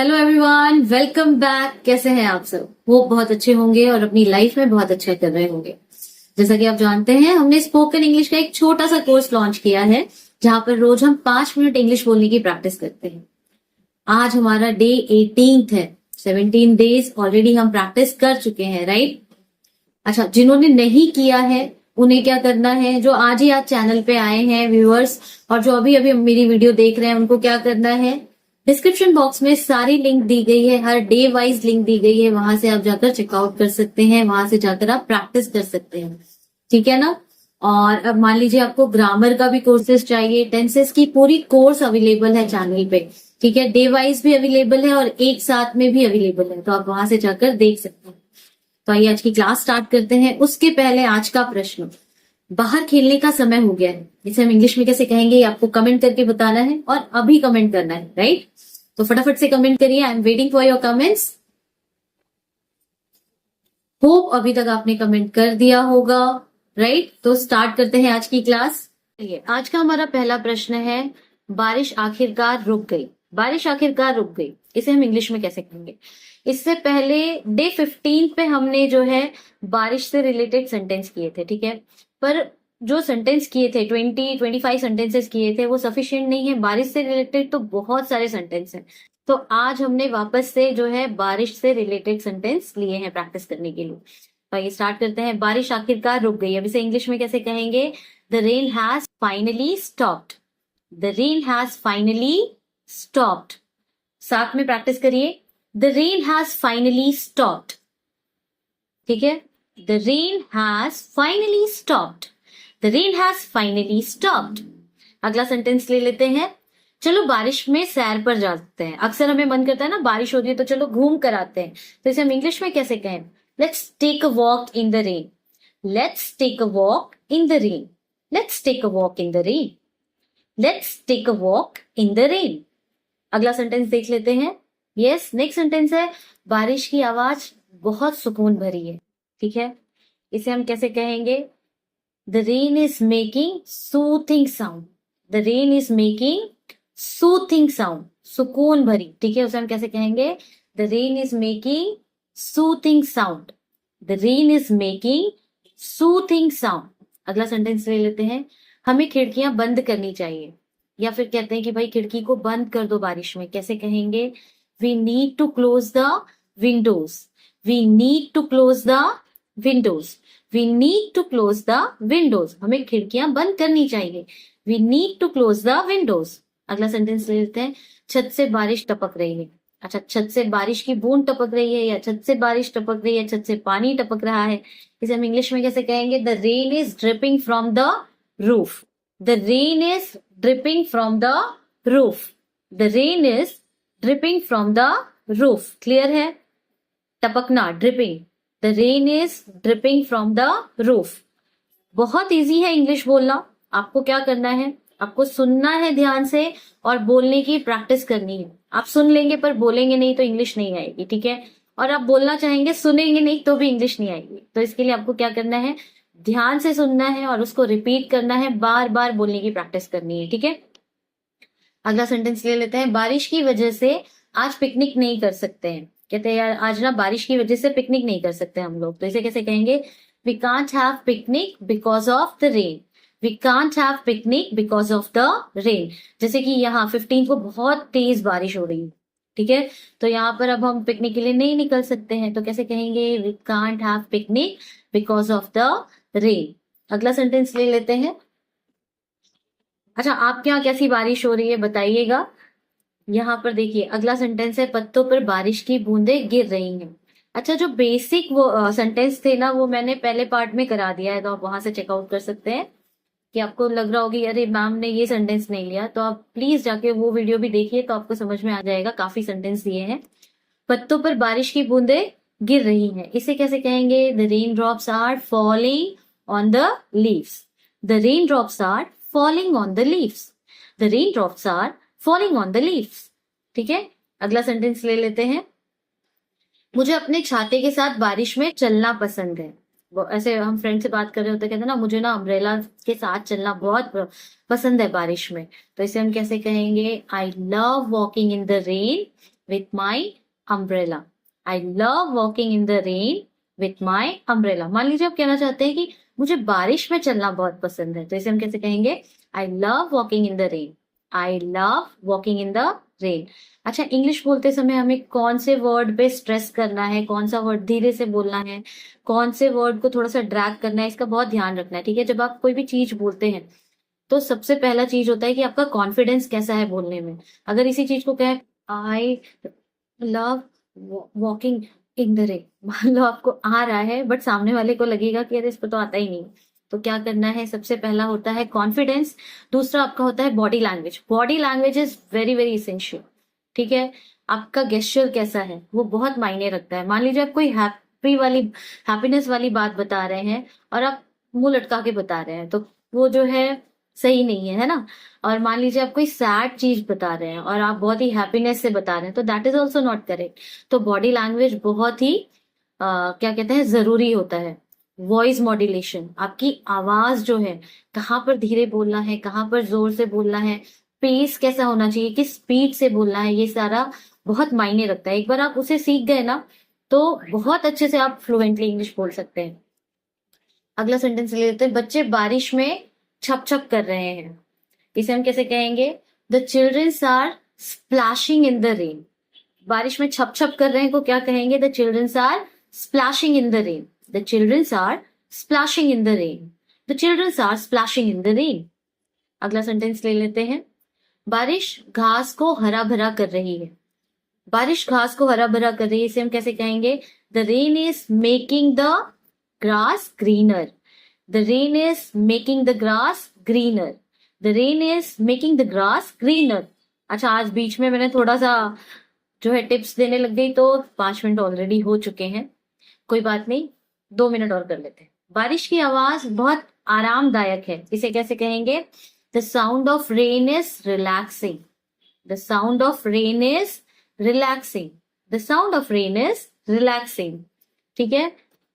Hello everyone, welcome back. कैसे हैं आप सब? वो बहुत अच्छे होंगे और अपनी लाइफ में बहुत अच्छा कर रहे होंगे। जैसा कि आप जानते हैं, हमने स्पोकन इंग्लिश का एक छोटा सा कोर्स लॉन्च किया है जहां पर रोज हम 5 मिनट इंग्लिश बोलने की प्रैक्टिस करते हैं। आज हमारा डे 18 है। 17 डेज ऑलरेडी हम प्रैक्टिस कर चुके हैं, राइट? अच्छा, जिन्होंने नहीं किया है उन्हें क्या करना है? जो आज ही आज चैनल पे आए हैं व्यूअर्स और जो अभी अभी मेरी वीडियो देख रहे हैं, उनको क्या करना है? डिस्क्रिप्शन बॉक्स में सारी लिंक दी गई है, हर डे वाइज लिंक दी गई है, वहां से आप जाकर चेकआउट कर सकते हैं, वहां से जाकर आप प्रैक्टिस कर सकते हैं। ठीक है ना? और अब मान लीजिए आपको ग्रामर का भी कोर्सेज चाहिए, टेंसेस की पूरी कोर्स अवेलेबल है चैनल पे। ठीक है, डे वाइज भी अवेलेबल है और एक साथ में भी अवेलेबल है, तो आप वहां से जाकर देख सकते हैं। तो आइए आज की क्लास स्टार्ट करते हैं। उसके पहले आज का प्रश्न, बाहर खेलने का समय हो गया है, इसे हम इंग्लिश में कैसे कहेंगे? ये आपको कमेंट करके बताना है और अभी कमेंट करना है, राइट? तो फटाफट से कमेंट करिए। I am waiting for your comments. Hope अभी तक आपने कमेंट कर दिया होगा, राइट? तो स्टार्ट करते हैं आज की क्लास। चलिए, आज का हमारा पहला प्रश्न है, बारिश आखिरकार रुक गई। बारिश आखिरकार रुक गई, इसे हम इंग्लिश में कैसे कहेंगे? इससे पहले डे 15 पे हमने जो है बारिश से रिलेटेड सेंटेंस किए थे, ठीक है? पर जो सेंटेंस किए थे 25 सेंटेंसेस किए थे, वो सफिशिएंट नहीं है। बारिश से रिलेटेड तो बहुत सारे सेंटेंस हैं। तो आज हमने वापस से जो है बारिश से रिलेटेड सेंटेंस लिए हैं प्रैक्टिस करने के लिए। तो ये स्टार्ट करते हैं। बारिश आखिरकार रुक गई, अब इसे इंग्लिश में कैसे कहेंगे? The rain has finally stopped. The rain has finally stopped. साथ में प्रैक्टिस करिए। The rain has finally stopped. ठीक है, the rain has finally stopped. The rain has finally stopped. अगला सेंटेंस ले लेते हैं। चलो बारिश में सैर पर जाते हैं। अक्सर हमें मन करता है ना, बारिश हो रही है तो चलो घूम कर आते हैं। तो इसे हम इंग्लिश में कैसे कहें? Let's take a walk in the rain. Let's take a walk in the rain. Let's take a walk in the rain. Let's take a walk in the rain. अगला सेंटेंस देख लेते हैं। यस, नेक्स्ट सेंटेंस है, बारिश की आवाज बहुत सुकून भरी है। ठीक है, इसे हम कैसे कहेंगे? The rain is making soothing sound. The rain is making soothing sound, सुकून भरी। ठीक है, उसे हम कैसे कहेंगे? The rain is making soothing sound. The rain is making soothing sound. अगला सेंटेंस ले लेते हैं। हमें खिड़कियां बंद करनी चाहिए, या फिर कहते हैं कि भाई खिड़की को बंद कर दो बारिश में। कैसे कहेंगे? We need to close the windows. We need to close the windows. We need to close the windows. हमें खिड़कियां बंद करनी चाहिए। We need to close the windows. अगला सेंटेंस ले लेते हैं। छत से बारिश टपक रही है। अच्छा, छत से बारिश की बूंद टपक रही है, या छत से बारिश टपक रही है, छत से पानी टपक रहा है। इसे हम इंग्लिश में कैसे कहेंगे? The rain is dripping from the roof. The rain is dripping from the roof. The rain is dripping from the roof. Clear है? टपकना, dripping. The rain is dripping from the roof. बहुत easy है English बोलना। आपको क्या करना है? आपको सुनना है ध्यान से और बोलने की प्रैक्टिस करनी है। आप सुन लेंगे पर बोलेंगे नहीं तो इंग्लिश नहीं आएगी, ठीक है? और आप बोलना चाहेंगे, सुनेंगे नहीं तो भी इंग्लिश नहीं आएगी। तो इसके लिए आपको क्या करना है? ध्यान से सुनना है और उसको रिपीट करना है, बार बार बोलने की प्रैक्टिस करनी है, ठीक है? अगला सेंटेंस ले लेते हैं। बारिश की वजह से आज पिकनिक नहीं कर सकते हैं। कहते हैं यार आज ना बारिश की वजह से पिकनिक नहीं कर सकते हम लोग। तो इसे कैसे कहेंगे? We can't have picnic because of the rain. We can't have picnic because of the rain. जैसे कि यहाँ 15 को बहुत तेज बारिश हो रही है, ठीक है? तो यहाँ पर अब हम पिकनिक के लिए नहीं निकल सकते हैं, तो कैसे कहेंगे? We can't have picnic because of the rain. अगला सेंटेंस ले लेते हैं। अच्छा, आपके यहाँ कैसी बारिश हो रही है बताइएगा। यहाँ पर देखिए अगला सेंटेंस है, पत्तों पर बारिश की बूंदें गिर रही हैं। अच्छा, जो बेसिक वो सेंटेंस थे ना, वो मैंने पहले पार्ट में करा दिया है, तो आप वहां से चेकआउट कर सकते हैं। कि आपको लग रहा होगी अरे मैम ने ये सेंटेंस नहीं लिया, तो आप प्लीज जाके वो वीडियो भी देखिए, तो आपको समझ में आ जाएगा। काफी सेंटेंस दिए हैं। पत्तों पर बारिश की बूंदें गिर रही हैं, इसे कैसे कहेंगे? The rain drops are falling on the leaves. The rain drops are falling on the leaves. The rain drops are falling on the leaves. ठीक है, अगला सेंटेंस ले लेते हैं। मुझे अपने छाते के साथ बारिश में चलना पसंद है। वो ऐसे हम फ्रेंड से बात कर रहे होते, कहते हैं ना मुझे ना अम्ब्रेला के साथ चलना बहुत पसंद है बारिश में। तो इसे हम कैसे कहेंगे? I love walking in the rain with my umbrella. I love walking in the rain with my umbrella. मान लीजिए आप कहना चाहते हैं कि मुझे बारिश में चलना बहुत पसंद है, तो इसे हम कैसे कहेंगे? I love walking in the rain. I love walking in the rain. अच्छा, इंग्लिश बोलते समय हमें कौन से वर्ड पे स्ट्रेस करना है, कौन सा वर्ड धीरे से बोलना है, कौन से वर्ड को थोड़ा सा ड्रैग करना है, इसका बहुत ध्यान रखना है। ठीक है, जब आप कोई भी चीज बोलते हैं तो सबसे पहला चीज होता है कि आपका कॉन्फिडेंस कैसा है बोलने में। अगर इसी चीज को कहें I love walking in the rain, मान लो आपको आ रहा है बट सामने वाले को लगेगा कि अरे इसको तो आता ही नहीं, तो क्या करना है? सबसे पहला होता है कॉन्फिडेंस, दूसरा आपका होता है body language. Body language is very very essential. ठीक है, आपका गेस्चर कैसा है वो बहुत मायने रखता है। मान लीजिए आप कोई हैप्पीनेस वाली बात बता रहे हैं और आप मुंह लटका के बता रहे हैं, तो वो जो है सही नहीं है ना। और मान लीजिए आप कोई सैड चीज बता रहे हैं और आप बहुत ही हैप्पीनेस से बता रहे हैं, तो that is also not correct. तो बॉडी लैंग्वेज बहुत ही क्या कहते हैं, जरूरी होता है। वॉइस मॉड्यूलेशन, आपकी आवाज जो है, कहाँ पर धीरे बोलना है, कहाँ पर जोर से बोलना है, पेस कैसा होना चाहिए, किस स्पीड से बोलना है, ये सारा बहुत मायने रखता है। एक बार आप उसे सीख गए ना तो बहुत अच्छे से आप फ्लुएंटली इंग्लिश बोल सकते हैं। अगला सेंटेंस ले लेते हैं, बच्चे बारिश में छप छप कर रहे हैं। इसे हम कैसे कहेंगे? The childrens are splashing in the rain. बारिश में छप छप कर रहे हैं को क्या कहेंगे? The childrens are splashing in the rain. The childrens are splashing in the rain. The childrens are splashing in the rain. अगला सेंटेंस ले लेते हैं, बारिश घास को हरा भरा कर रही है। बारिश घास को हरा भरा कर रही है, इसे हम कैसे कहेंगे? The rain is making the grass greener. The rain is making the grass greener. The rain is making the grass greener. अच्छा, आज बीच में मैंने थोड़ा सा जो है टिप्स देने लग गई, तो 5 मिनट ऑलरेडी हो चुके हैं। कोई बात नहीं, 2 मिनट और कर लेते हैं। बारिश की आवाज बहुत आरामदायक है, इसे कैसे कहेंगे? The sound of rain is relaxing. The sound of rain is relaxing. The sound of rain is relaxing. ठीक है,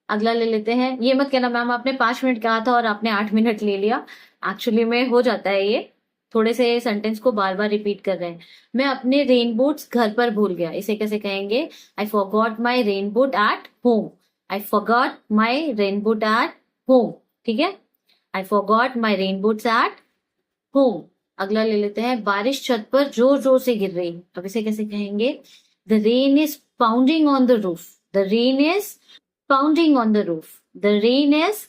अगला ले लेते हैं। ये मत कहना मैम आपने 5 मिनट कहा था और आपने 8 मिनट ले लिया। एक्चुअली में हो जाता है, ये थोड़े से सेंटेंस को बार बार रिपीट कर रहे हैं। मैं अपने रेन बूट्स घर पर भूल गया, इसे कैसे कहेंगे? I forgot my rain boot at home. I forgot my rain boot at home. ठीक है, I forgot my rain boots at home. अगला ले लेते हैं, बारिश छत पर जोर जोर से गिर रही है। अब इसे कैसे कहेंगे? The rain is pounding on the roof. The rain is pounding on the roof. The rain is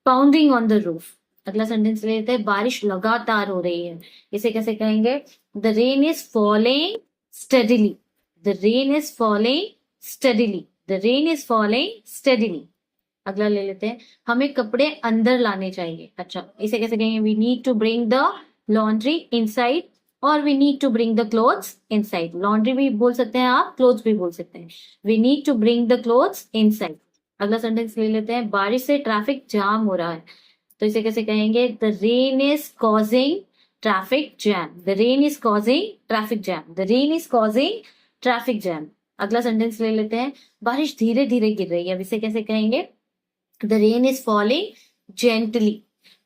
pounding on the roof. अगला सेंटेंस ले लेते हैं, बारिश लगातार हो रही है। इसे कैसे कहेंगे? The rain is falling steadily. The rain is falling steadily. The rain is falling steadily. अगला ले लेते हैं, हमें कपड़े अंदर लाने चाहिए। अच्छा, इसे कैसे कहेंगे? We need to bring the laundry inside और we need to bring the clothes inside. Laundry भी बोल सकते हैं आप, क्लोथ्स भी बोल सकते हैं। We need to bring the clothes inside. अगला सेंटेंस ले लेते हैं, बारिश से ट्रैफिक जाम हो रहा है। तो इसे कैसे कहेंगे? The rain is causing traffic jam. The rain is causing traffic jam. The rain is causing traffic jam. अगला सेंटेंस ले लेते हैं, बारिश धीरे धीरे गिर रही है। अब इसे कैसे कहेंगे? The rain is falling gently.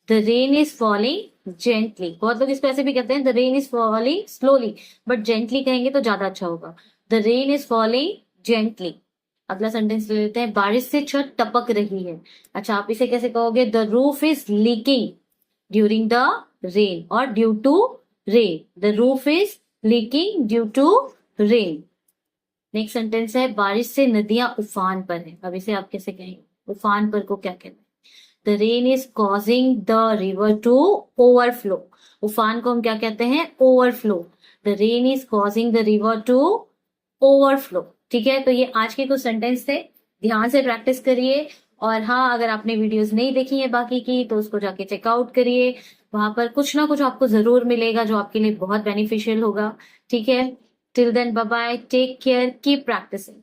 The rain is falling gently. बहुत लोग इसको ऐसे भी कहते हैं, the rain is falling slowly, but gently कहेंगे तो ज्यादा अच्छा होगा। The rain is falling gently. अगला सेंटेंस ले लेते हैं, बारिश से छत टपक रही है। अच्छा, आप इसे कैसे कहोगे? The roof is leaking during the rain और due to rain. The roof is leaking due to rain. Next sentence है, बारिश से नदियां उफान पर है। अब इसे आप कैसे कहेंगे? उफान पर को क्या कहते हैं? The rain is causing the river to overflow. उफान को हम क्या कहते हैं? Overflow. The rain is causing the river to overflow. ठीक है, तो ये आज के कुछ सेंटेंस थे, ध्यान से प्रैक्टिस करिए। और हाँ, अगर आपने वीडियोस नहीं देखी है बाकी की तो उसको जाके चेकआउट करिए, वहां पर कुछ ना कुछ आपको जरूर मिलेगा जो आपके लिए बहुत बेनिफिशियल होगा। ठीक है, till then bye bye, take care, keep practising.